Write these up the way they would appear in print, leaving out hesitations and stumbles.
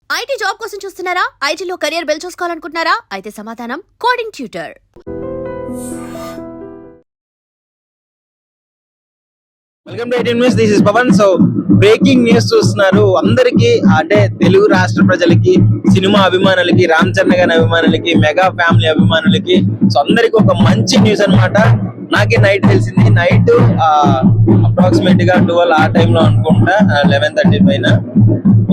IT job కోసం చూస్తున్నారా? ఐటీలో కెరియర్ బిల్డ్ చూసుకోవాలనుకుంటున్నారా? అయితే సమాధానం coding tutor. Welcome to 18 news. This is Pavan. So breaking news చూస్తున్నారు. అందరికి అంటే తెలుగు రాష్ట్ర ప్రజలకి, సినిమా అభిమానులకి, రామ్ చరణ్ గారి అభిమానులకి, మెగా ఫ్యామిలీ అభిమానులకి సో అందరికి ఒక మంచి న్యూస్ అన్నమాట. నాకే నైట్ తెలిసింది. నైట్ అప్రాక్సిమేట్ గా 12 ఆ టైంలో అనుకుంటా, 11:30 పైన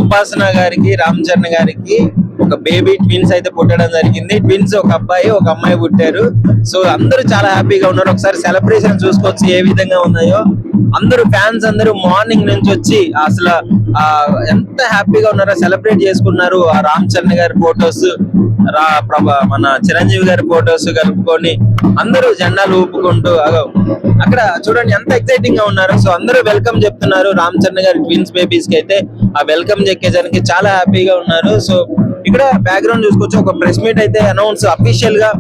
ఉపాసన గారికి, రామ్ చరణ్ గారికి ఒక బేబీ ట్విన్స్ అయితే పుట్టడం జరిగింది. ట్విన్స్ ఒక అబ్బాయి ఒక అమ్మాయి పుట్టారు. సో అందరూ చాలా హ్యాపీగా ఉన్నారు. ఒకసారి సెలబ్రేషన్ చూసుకోవచ్చు ఏ విధంగా ఉన్నాయో. అందరూ ఫ్యాన్స్ అందరూ మార్నింగ్ నుంచి వచ్చి అసలు ఎంత హ్యాపీగా ఉన్నారో సెలబ్రేట్ చేసుకున్నారు. ఆ రామ్ చరణ్ గారి ఫొటోస్, మన చిరంజీవి గారి ఫొటోస్ కలుపుకొని అందరూ జెండాలు ఊపుకుంటూ అక్కడ చూడండి ఎంత ఎక్సైటింగ్ గా ఉన్నారు. సో అందరూ వెల్కమ్ చెప్తున్నారు రామ్ చరణ్ గారి ట్విన్స్ బేబీస్ కి. అయితే ఆ వెల్కమ్ చెక్కేదానికి చాలా హ్యాపీగా ఉన్నారు. సో ఇక్కడ బ్యాక్గ్రౌండ్ చూసుకోవచ్చు. ఒక ప్రెస్ మీట్ అయితే అఫీషియల్ గా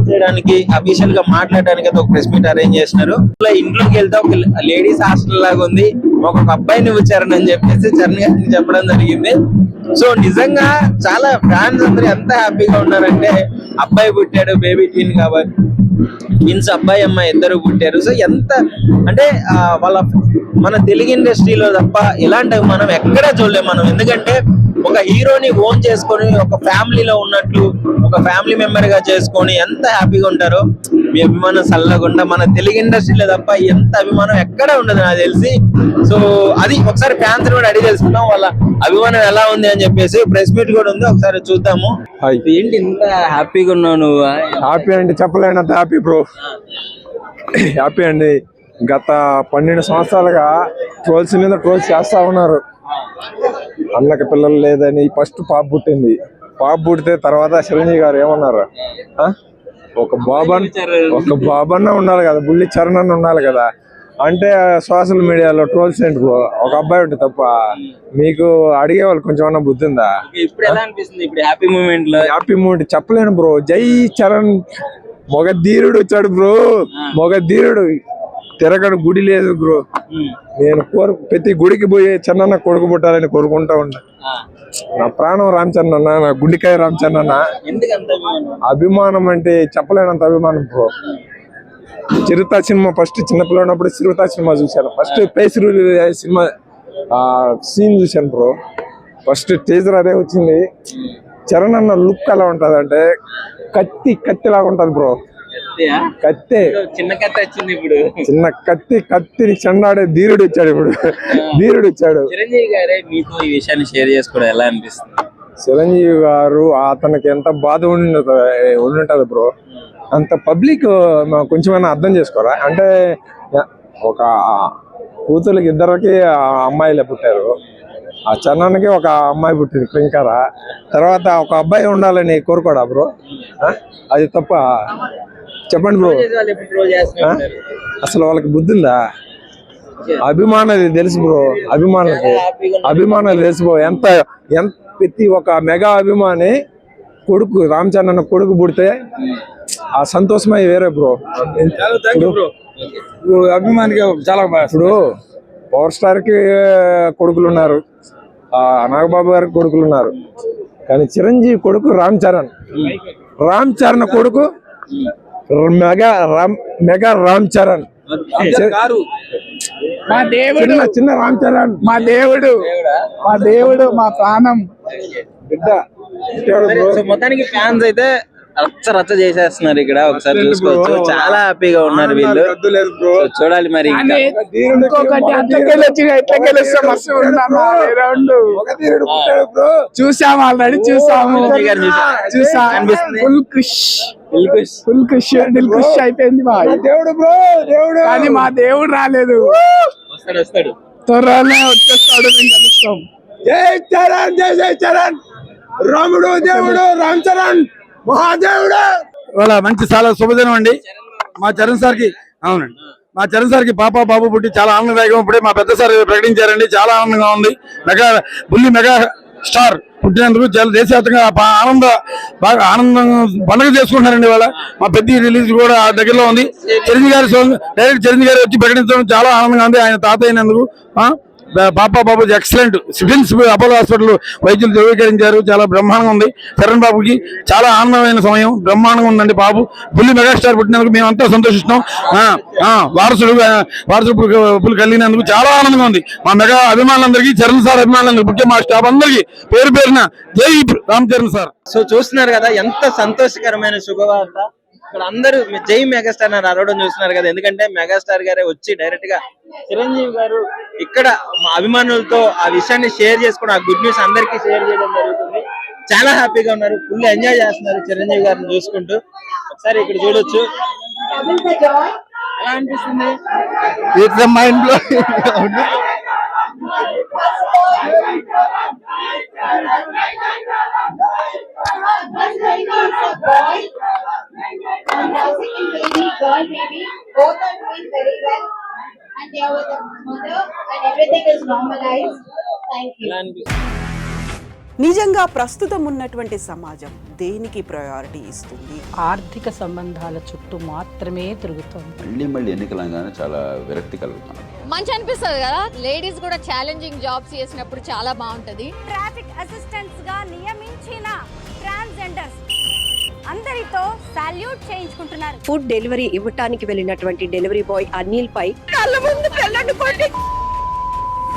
చేయడానికి, అఫీషియల్ గా మాట్లాడడానికి అయితే ఒక ప్రెస్ మీట్ అరేంజ్ చేసినారు. ఇంట్లోకి వెళ్తే ఒక లేడీస్ హాస్టల్ లాగా ఉంది. ఒక అబ్బాయిని వచ్చారని అని చెప్పేసి చరణ్ గారికి చెప్పడం జరిగింది. సో నిజంగా చాలా ఫ్యాన్స్ అందరూ ఎంత హ్యాపీగా ఉన్నారంటే, అబ్బాయి పుట్టాడు, బేబీ ట్విన్ కాబట్టి ట్విన్స్ అబ్బాయి అమ్మాయి ఇద్దరు పుట్టారు. సో ఎంత అంటే మన తెలుగు ఇండస్ట్రీలో తప్ప ఇలాంటివి మనం ఎక్కడా చూడలేము మనం. ఎందుకంటే ఒక హీరోని ఓన్ చేసుకొని ఒక ఫ్యామిలీలో ఉన్నట్లు ఒక ఫ్యామిలీ మెంబర్ గా చేసుకొని ఎంత హ్యాపీగా ఉంటారో. మీ అభిమానం చల్లకుండా మన తెలుగు ఇండస్ట్రీలో తప్ప ఎంత అభిమానం ఎక్కడా ఉండదు నాకు తెలిసి. సో అది ఒకసారి ఫ్యాన్స్ కూడా అడిగి తెలుసుకుందాం వాళ్ళ అభిమానం ఎలా ఉంది అని చెప్పేసి. ప్రెస్ మీట్ కూడా ఉంది, ఒకసారి చూద్దాము. ఏంటి ఇంత హ్యాపీగా ఉన్నావు నువ్వు? హ్యాపీ అంటే చెప్పలేనంత హ్యాపీ బ్రో. హ్యాపీ అండి. గత 12 సంవత్సరాలుగా ట్రోల్స్ మీద ట్రోల్స్ చేస్తా ఉన్నారు. అన్నకి పిల్లలు లేదని ఫస్ట్ పాప పుట్టింది. పాప పుట్టితే తర్వాత చిరంజీవి గారు ఏమన్నారు, ఒక బాబన్న ఉండాలి కదా, బుల్లి చరణ్ అన్న ఉండాలి కదా అంటే సోషల్ మీడియాలో ట్రోల్స్ ఏంటి బ్రో? ఒక అబ్బాయి ఉంటే తప్ప మీకు అడిగే వాళ్ళు కొంచెం అన్న బుద్ధి ఉందా? హ్యాపీ మూమెంట్ చెప్పలేను బ్రో. జై చరణ్ మొగ ధీరుడు వచ్చాడు బ్రో. మొగ ధీరుడు తిరగడు గుడి లేదు బ్రో. నేను ప్రతి గుడికి పోయి చరణ్ కొడుకు పుట్టాలని కోరుకుంటా ఉంటా. నా ప్రాణం రామ్ చరణ్ అన్న, నా గుండెకాయ రామ్ చరణ్ అన్న. అభిమానం అంటే చెప్పలేనంత అభిమానం బ్రో. చిరుత సినిమా ఫస్ట్ చిన్నపిల్ల ఉన్నప్పుడు చిరుత సినిమా చూశాను. ఫస్ట్ పేసురు సినిమా సీన్ చూశాను బ్రో. ఫస్ట్ టీజర్ అదే వచ్చింది. చరణ్ అన్న లుక్ ఎలా ఉంటది అంటే కత్తిలాగా ఉంటది బ్రో. కత్తే చిన్న కత్తి వచ్చింది ఇప్పుడు. చిన్న కత్తిని చెండాడే ధీరుడు వచ్చాడు ఇప్పుడు. ధీరుడు వచ్చాడు. చిరంజీవి గారే మీతో ఈ విషయాన్ని షేర్ చేసుకోవడం ఎలా అనిపిస్తుంది? చిరంజీవి గారు అతనికి ఎంత బాధ ఉండుంటది బ్రో. అంత పబ్లిక్ కొంచెమైనా అర్థం చేసుకోరా? అంటే ఒక కూతురికి ఇద్దరికి అమ్మాయిలే పుట్టారు. ఆ చరణ్కి ఒక అమ్మాయి పుట్టింది క్రింకర. తర్వాత ఒక అబ్బాయి ఉండాలని కోరుకోడా బ్రో? అది తప్ప? చెప్పండి బ్రో. అసలు వాళ్ళకి బుద్ధి ఉందా? అభిమానాలు తెలుసు బ్రో. అభిమానాలు తెలుసు బ్రో. ఎంత ప్రతి ఒక మెగా అభిమాని కొడుకు రామ్ చరణ్ కొడుకు పుడితే ఆ సంతోషమే వేరే బ్రో. అభిమానికి చాలా. ఇప్పుడు పవర్ స్టార్ కి కొడుకులు ఉన్నారు, నాగబాబు గారికి కొడుకులు ఉన్నారు, కానీ చిరంజీవి కొడుకు రామ్ చరణ్ కొడుకు మెగా రామ్ చరణ్. మా దేవుడు, చిన్న రామ్ చరణ్ మా దేవుడు, మా ప్రాణం బిడ్డ. మొత్తానికి ఫ్యాన్స్ అయితే రచ్చ చేసేస్తున్నారు ఇక్కడ. ఒకసారి చూసుకోవచ్చు, చాలా హ్యాపీగా ఉన్నారు వీళ్ళు. చూడాలి మరి. చూసాము, ఆల్రెడీ చూసాము. ఫుల్ ఖుషి అయిపోయింది దేవుడు బ్రో. దేవుడు కానీ మా దేవుడు రాలేదు. వస్తాడు త్వరలోనే వచ్చేస్తాడు, మేము కలుస్తాం. జై చరణ్, జై చరణ్. రాముడు దేవుడు రామ్ చరణ్ మహాదేవుడు. ఇవాళ మంచి చాలా శుభదినం అండి. మా చరణ్ సార్కి, అవునండి, మా చరణ్ సార్కి పాప బాబు పుట్టి చాలా ఆనందదాయకం. ఇప్పుడే మా పెద్ద సార్ ప్రకటించారండి. చాలా ఆనందంగా ఉంది. మెగా స్టార్ పుట్టినందుకు చాలా దేశవ్యాప్తంగా బాగా ఆనందం పండుగ చేసుకుంటున్నారండి. ఇవాళ మా పెద్ద రిలీజ్ కూడా దగ్గరలో ఉంది. చిరంజీవి గారి డైరెక్ట్ చిరంజీవి గారు వచ్చి ప్రకటించడం చాలా ఆనందంగా ఉంది. ఆయన తాత అయినందుకు పాపా బాబు ఎక్సలెంట్ సివిల్స్ అపోలో హాస్పిటల్ వైద్యులు ధృవీకరించారు. చాలా బ్రహ్మాండంగా ఉంది. చరణ్ బాబుకి చాలా ఆనందమైన సమయం. బ్రహ్మాండంగా ఉందండి. బాబు బుల్లి మెగాస్టార్ పుట్టినందుకు మేమంతా సంతోషిస్తాం. వారసుడు కలిగినందుకు చాలా ఆనందంగా ఉంది. మా మెగా అభిమానులందరికీ, చరణ్ సార్ అభిమానులందరికీ, ముఖ్య మా స్టాఫ్ అందరికీ పేరు పేరున జై రామ్ చరణ్ సార్. సో చూస్తున్నారు కదా ఎంత సంతోషకరమైన శుభవార్త. ఇక్కడ అందరూ జై మెగాస్టార్ అని అరవడం చూస్తున్నారు కదా. ఎందుకంటే మెగాస్టార్ గారే వచ్చి డైరెక్ట్ గా చిరంజీవి గారు ఇక్కడ మా అభిమానులతో ఆ విషయాన్ని షేర్ చేసుకుని, ఆ గుడ్ న్యూస్ అందరికీ షేర్ చేయడం జరుగుతుంది. చాలా హ్యాపీగా ఉన్నారు. ఫుల్ ఎంజాయ్ చేస్తున్నారు చిరంజీవి గారిని చూసుకుంటూ. ఒకసారి ఇక్కడ చూడొచ్చు. ఎలా అనిపిస్తుంది? It's mind blowing. Girl baby, both are doing very well, and they are with the mother, and everything is normalized. Thank you. ఎలా అనిపిస్తుంది? నిజంగా ప్రస్తుతం ఉన్నటువంటి సమాజం దేనికి ప్రయారిటీ ఇస్తుంది? ఆర్థిక సంబంధాల చుట్టూ మాత్రమే తిరుగుతోంది. మళ్ళీ ఎన్నికలంగానే చాలా విరక్తి కలుగుతున్నాం. మంచి అనిపిస్తుంది కదా. లేడీస్ కూడా ఛాలెంజింగ్ జాబ్స్ చేసినప్పుడు చాలా బాగుంటది. ట్రాఫిక్ అసిస్టెంట్స్ గా నియమించిన ట్రాన్స్జెండర్స్ అందరితో సాల్యూట్ చేయించుకుంటున్నారు. ఫుడ్ డెలివరీ ఇవ్వటానికి వెళ్ళినటువంటి డెలివరీ బాయ్ అనిల్ పై కళ్ళ ముందు